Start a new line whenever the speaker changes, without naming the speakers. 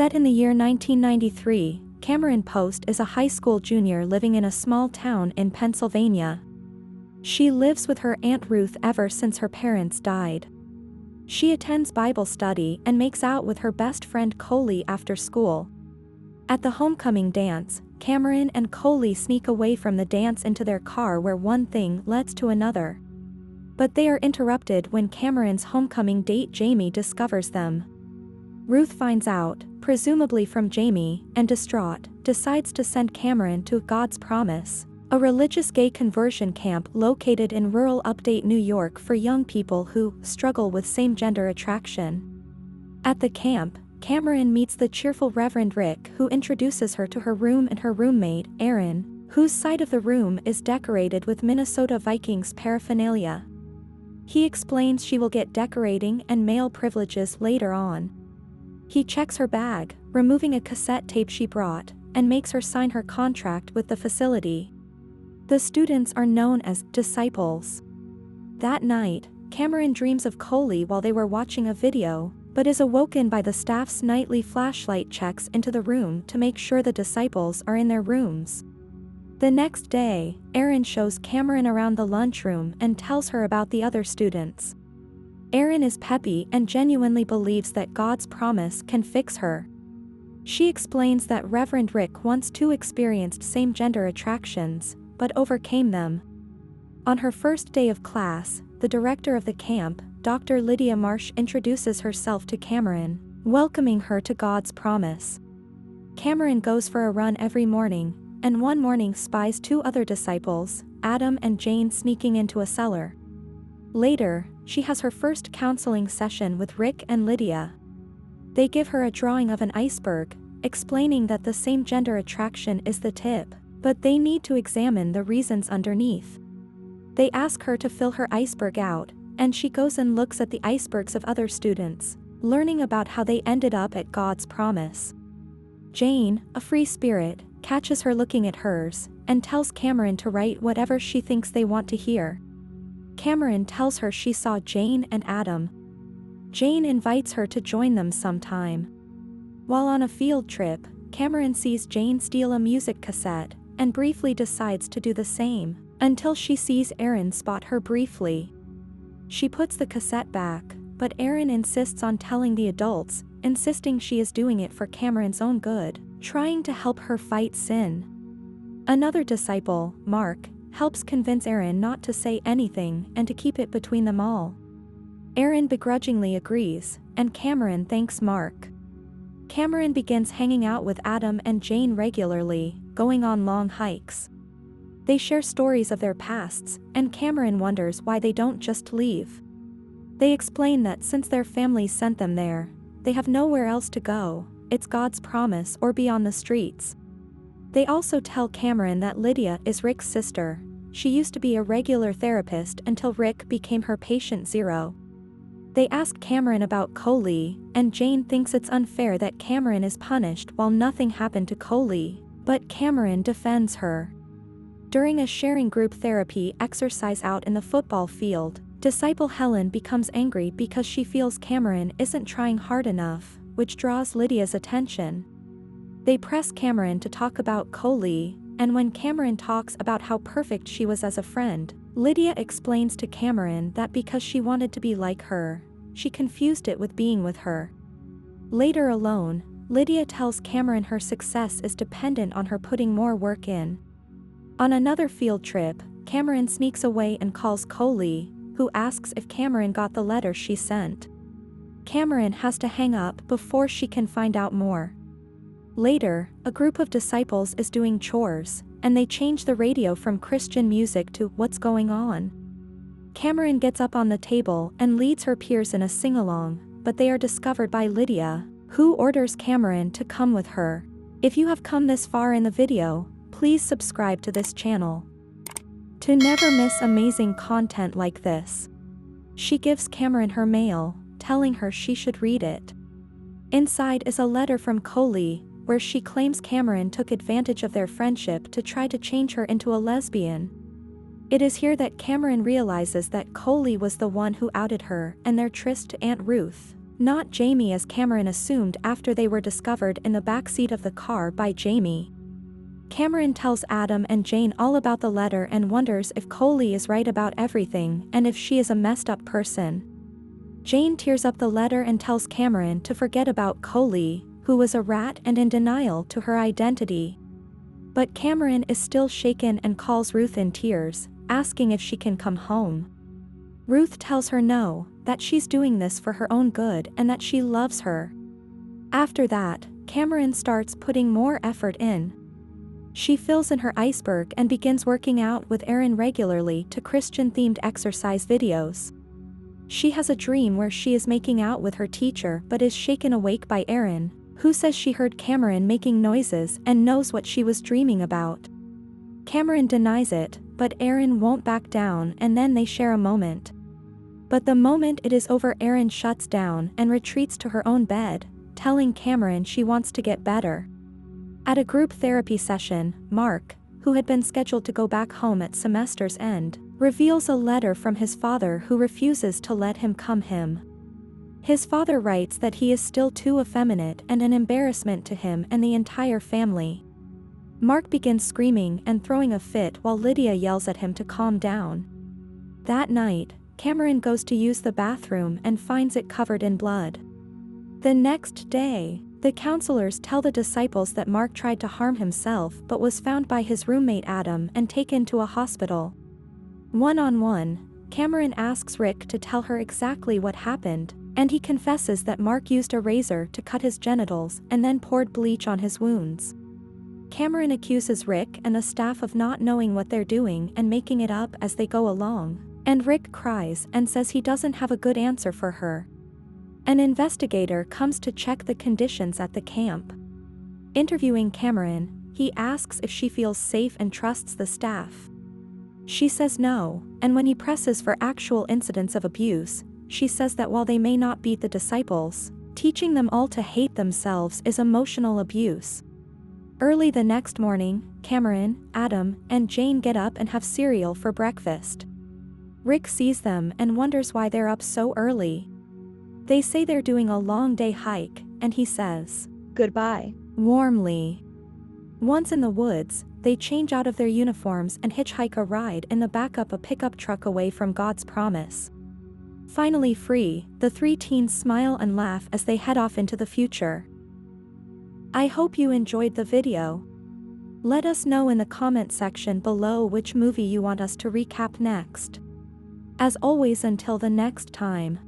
Set in the year 1993, Cameron Post is a high school junior living in a small town in Pennsylvania. She lives with her Aunt Ruth ever since her parents died. She attends Bible study and makes out with her best friend Coley after school. At the homecoming dance, Cameron and Coley sneak away from the dance into their car where one thing leads to another. But they are interrupted when Cameron's homecoming date Jamie discovers them. Ruth finds out, presumably from Jamie, and distraught, decides to send Cameron to God's Promise, a religious gay conversion camp located in rural upstate New York for young people who struggle with same-gender attraction. At the camp, Cameron meets the cheerful Reverend Rick, who introduces her to her room and her roommate, Erin, whose side of the room is decorated with Minnesota Vikings paraphernalia. He explains she will get decorating and male privileges later on. He checks her bag, removing a cassette tape she brought, and makes her sign her contract with the facility. The students are known as disciples. That night, Cameron dreams of Coley while they were watching a video, but is awoken by the staff's nightly flashlight checks into the room to make sure the disciples are in their rooms. The next day, Erin shows Cameron around the lunchroom and tells her about the other students. Erin is peppy and genuinely believes that God's promise can fix her. She explains that Reverend Rick once too experienced same-gender attractions, but overcame them. On her first day of class, the director of the camp, Dr. Lydia Marsh, introduces herself to Cameron, welcoming her to God's promise. Cameron goes for a run every morning, and one morning spies two other disciples, Adam and Jane, sneaking into a cellar. Later, she has her first counseling session with Rick and Lydia. They give her a drawing of an iceberg, explaining that the same-gender attraction is the tip, but they need to examine the reasons underneath. They ask her to fill her iceberg out, and she goes and looks at the icebergs of other students, learning about how they ended up at God's promise. Jane, a free spirit, catches her looking at hers, and tells Cameron to write whatever she thinks they want to hear. Cameron tells her she saw Jane and Adam. Jane invites her to join them sometime. While on a field trip, Cameron sees Jane steal a music cassette, and briefly decides to do the same, until she sees Erin spot her briefly. She puts the cassette back, but Erin insists on telling the adults, insisting she is doing it for Cameron's own good, trying to help her fight sin. Another disciple, Mark, helps convince Erin not to say anything and to keep it between them all. Erin begrudgingly agrees, and Cameron thanks Mark. Cameron begins hanging out with Adam and Jane regularly, going on long hikes. They share stories of their pasts, and Cameron wonders why they don't just leave. They explain that since their families sent them there, they have nowhere else to go. It's God's promise or be on the streets. They also tell Cameron that Lydia is Rick's sister. She used to be a regular therapist until Rick became her patient zero. They ask Cameron about Coley, and Jane thinks it's unfair that Cameron is punished while nothing happened to Coley, but Cameron defends her. During a sharing group therapy exercise out in the football field, disciple Helen becomes angry because she feels Cameron isn't trying hard enough, which draws Lydia's attention. They press Cameron to talk about Coley, and when Cameron talks about how perfect she was as a friend, Lydia explains to Cameron that because she wanted to be like her, she confused it with being with her. Later alone, Lydia tells Cameron her success is dependent on her putting more work in. On another field trip, Cameron sneaks away and calls Coley, who asks if Cameron got the letter she sent. Cameron has to hang up before she can find out more. Later, a group of disciples is doing chores, and they change the radio from Christian music to What's Going On. Cameron gets up on the table and leads her peers in a sing-along, but they are discovered by Lydia, who orders Cameron to come with her. If you have come this far in the video, please subscribe to this channel to never miss amazing content like this. She gives Cameron her mail, telling her she should read it. Inside is a letter from Coley, where she claims Cameron took advantage of their friendship to try to change her into a lesbian. It is here that Cameron realizes that Coley was the one who outed her and their tryst to Aunt Ruth, not Jamie as Cameron assumed after they were discovered in the backseat of the car by Jamie. Cameron tells Adam and Jane all about the letter and wonders if Coley is right about everything and if she is a messed up person. Jane tears up the letter and tells Cameron to forget about Coley, who was a rat and in denial to her identity. But Cameron is still shaken and calls Ruth in tears, asking if she can come home. Ruth tells her no, that she's doing this for her own good and that she loves her. After that, Cameron starts putting more effort in. She fills in her iceberg and begins working out with Aaron regularly to Christian-themed exercise videos. She has a dream where she is making out with her teacher but is shaken awake by Aaron, who says she heard Cameron making noises and knows what she was dreaming about. Cameron denies it, but Aaron won't back down and then they share a moment. But the moment it is over, Aaron shuts down and retreats to her own bed, telling Cameron she wants to get better. At a group therapy session, Mark, who had been scheduled to go back home at semester's end, reveals a letter from his father who refuses to let him come him. His father writes that he is still too effeminate and an embarrassment to him and the entire family. Mark begins screaming and throwing a fit while Lydia yells at him to calm down. That night, Cameron goes to use the bathroom and finds it covered in blood. The next day, the counselors tell the disciples that Mark tried to harm himself but was found by his roommate Adam and taken to a hospital. One-on-one, Cameron asks Rick to tell her exactly what happened, and he confesses that Mark used a razor to cut his genitals and then poured bleach on his wounds. Cameron accuses Rick and the staff of not knowing what they're doing and making it up as they go along, and Rick cries and says he doesn't have a good answer for her. An investigator comes to check the conditions at the camp. Interviewing Cameron, he asks if she feels safe and trusts the staff. She says no, and when he presses for actual incidents of abuse, she says that while they may not beat the disciples, teaching them all to hate themselves is emotional abuse. Early the next morning, Cameron, Adam, and Jane get up and have cereal for breakfast. Rick sees them and wonders why they're up so early. They say they're doing a long day hike, and he says, "Goodbye," warmly. Once in the woods, they change out of their uniforms and hitchhike a ride in the back of a pickup truck away from God's promise. Finally free, the three teens smile and laugh as they head off into the future. I hope you enjoyed the video. Let us know in the comment section below which movie you want us to recap next. As always, until the next time.